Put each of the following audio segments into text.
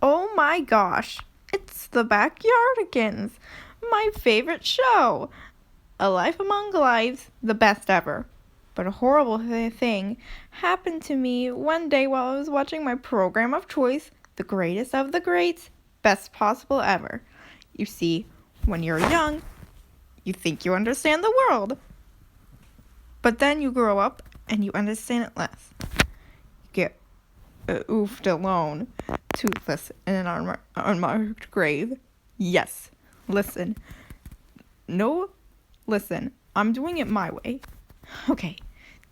Oh my gosh, it's the Backyardigans, my favorite show. A Life Among Lives, the best ever. But a horrible thing happened to me one day while I was watching my program of choice, The Greatest of the Greats, Best Possible Ever. You see, when you're young, you think you understand the world. But then you grow up and you understand it less. You get oofed alone, toothless in an unmarked grave. Yes, listen. No, listen, I'm doing it my way. Okay,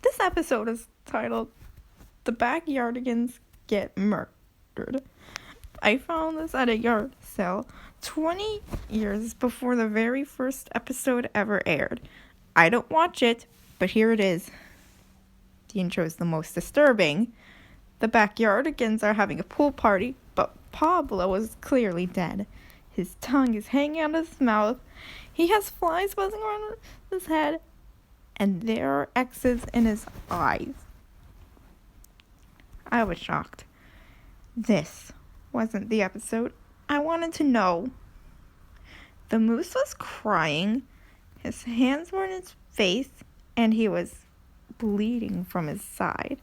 this episode is titled The Backyardigans Get Murdered. I found this at a yard sale 20 years before the very first episode ever aired. I don't watch it, but here it is. The intro is the most disturbing. The Backyardigans are having a pool party, but Pablo is clearly dead. His tongue is hanging out of his mouth. He has flies buzzing around his head, and there are X's in his eyes. I was shocked. This wasn't the episode I wanted to know. The moose was crying, his hands were in his face, and he was bleeding from his side.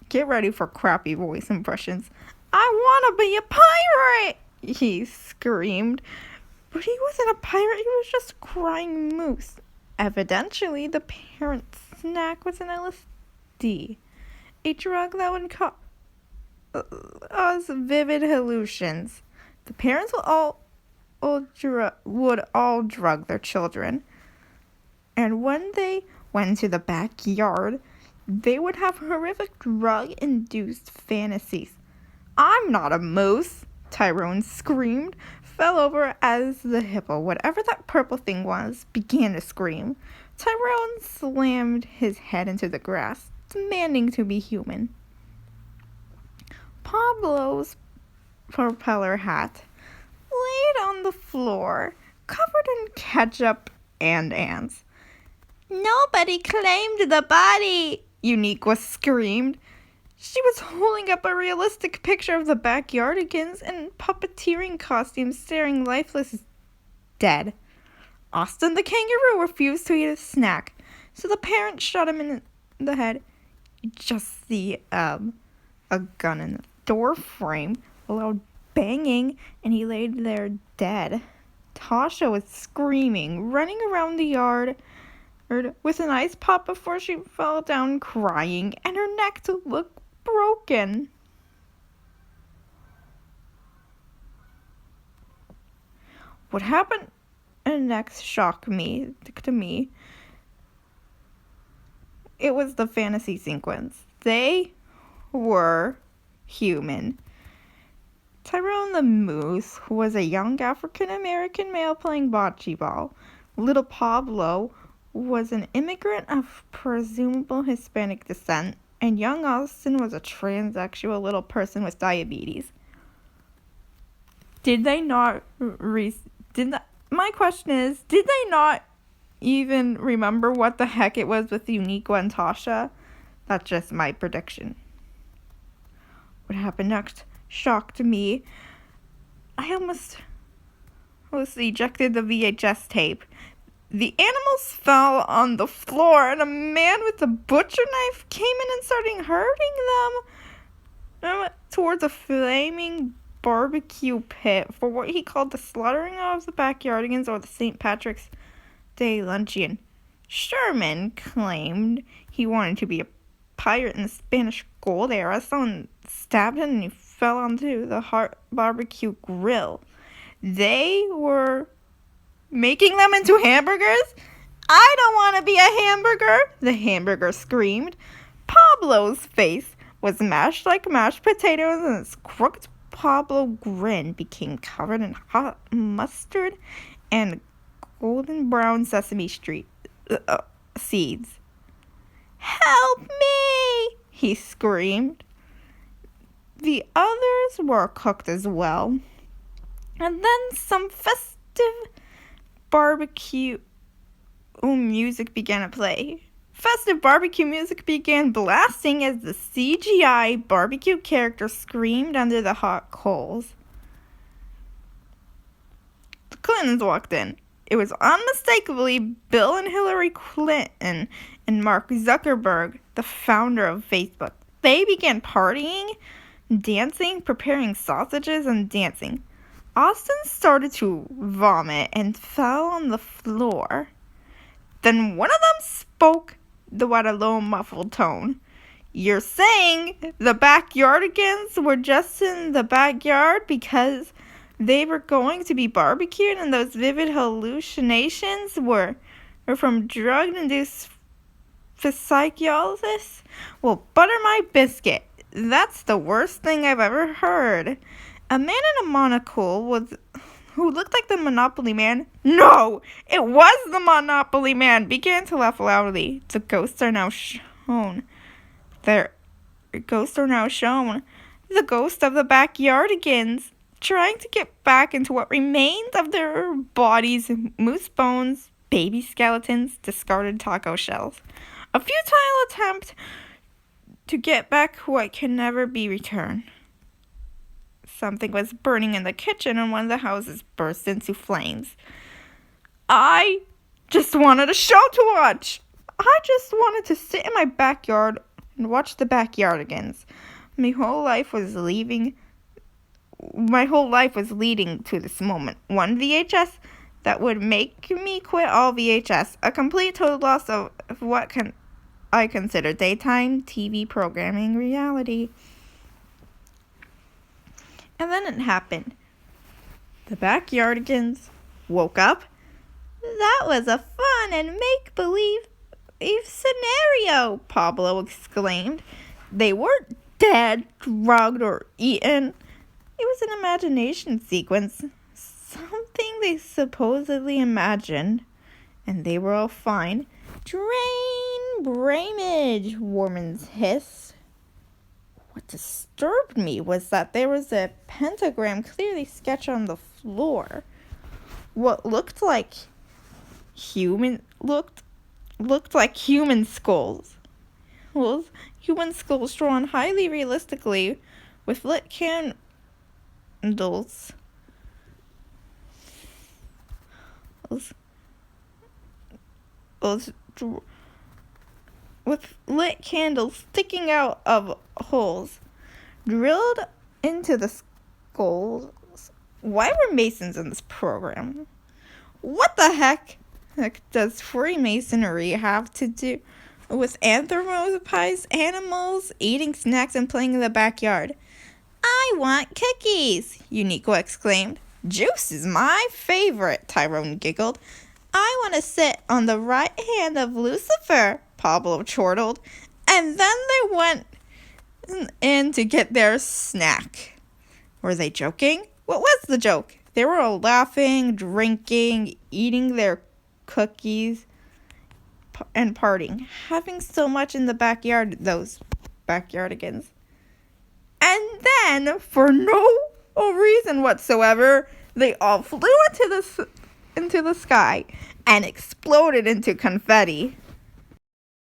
Get ready for crappy voice impressions. I want to be a pirate, he screamed. But he wasn't a pirate, he was just a crying moose. Evidently, the parent's snack was an LSD, a drug that would cause vivid hallucinations. The parents would all drug their children. And when they went to the backyard, they would have horrific drug-induced fantasies. I'm not a moose, Tyrone screamed, fell over as the hippo, whatever that purple thing was, began to scream. Tyrone slammed his head into the grass, demanding to be human. Pablo's propeller hat laid on the floor, covered in ketchup and ants. Nobody claimed the body, Uniqua screamed. She was holding up a realistic picture of the Backyardigans in puppeteering costumes, staring lifeless dead. Austin the kangaroo refused to eat a snack, so the parent shot him in the head. You just see a gun in the door frame, a loud banging, and he laid there dead. Tasha was screaming, running around the yard with an ice pop before she fell down crying, and her neck looked broken. What happened next shocked me. It was the fantasy sequence. They were human. Tyrone the moose was a young African-American male playing bocce ball. Little Pablo was an immigrant of presumable Hispanic descent, and young Austin was a transsexual little person with diabetes. My question is, did they not even remember what the heck it was with Uniqua and Tasha? That's just my prediction. What happened next shocked me. I almost ejected the VHS tape. The animals fell on the floor, and a man with a butcher knife came in and started hurting them towards a flaming barbecue pit for what he called the slaughtering of the Backyardigans, or the St. Patrick's Day luncheon. Sherman claimed he wanted to be a pirate in the Spanish Gold era. Someone stabbed him and he fell onto the barbecue grill. They were making them into hamburgers? I don't want to be a hamburger, the hamburger screamed. Pablo's face was mashed like mashed potatoes, and his crooked Pablo grin became covered in hot mustard and golden brown sesame seeds. Help me, he screamed. The others were cooked as well. And then some festive barbecue music began to play. Festive barbecue music began blasting as the CGI barbecue character screamed under the hot coals. The Clintons walked in. It was unmistakably Bill and Hillary Clinton and Mark Zuckerberg, the founder of Facebook. They began partying, dancing, preparing sausages, and dancing. Austin started to vomit and fell on the floor. Then one of them spoke at a low, muffled tone. You're saying the Backyardigans were just in the backyard because they were going to be barbecued and those vivid hallucinations were from drug-induced psychosis? Well, butter my biscuit. That's the worst thing I've ever heard. A man in a monocle who looked like the Monopoly Man. No, it was the Monopoly Man. Began to laugh loudly. The ghosts are now shown. The ghost of the Backyardigans, trying to get back into what remained of their bodies, moose bones, baby skeletons, discarded taco shells. A futile attempt to get back what can never be returned. Something was burning in the kitchen and one of the houses burst into flames. I just wanted a show to watch. I just wanted to sit in my backyard and watch the Backyardigans. My whole life was leading to this moment. One VHS that would make me quit all VHS. A complete total loss of what I consider daytime TV programming reality. And then it happened. The Backyardigans woke up. That was a fun and make-believe scenario, Pablo exclaimed. They weren't dead, drugged, or eaten. It was an imagination sequence. Something they supposedly imagined. And they were all fine. Drain brainage, Warman's hissed. What disturbed me was that there was a pentagram clearly sketched on the floor. What looked like human skulls. Human skulls drawn highly realistically with lit candles. With lit candles sticking out of holes drilled into the skulls. Why were Masons in this program? What the heck does Freemasonry have to do with anthropomorphized animals, eating snacks, and playing in the backyard? I want cookies, Uniqua exclaimed. Juice is my favorite, Tyrone giggled. I want to sit on the right hand of Lucifer, Pablo chortled. And then they went in to get their snack. Were they joking? What was the joke? They were all laughing, drinking, eating their cookies, and partying. Having so much in the backyard, those Backyardigans. And then, for no reason whatsoever, they all flew into the sky and exploded into confetti.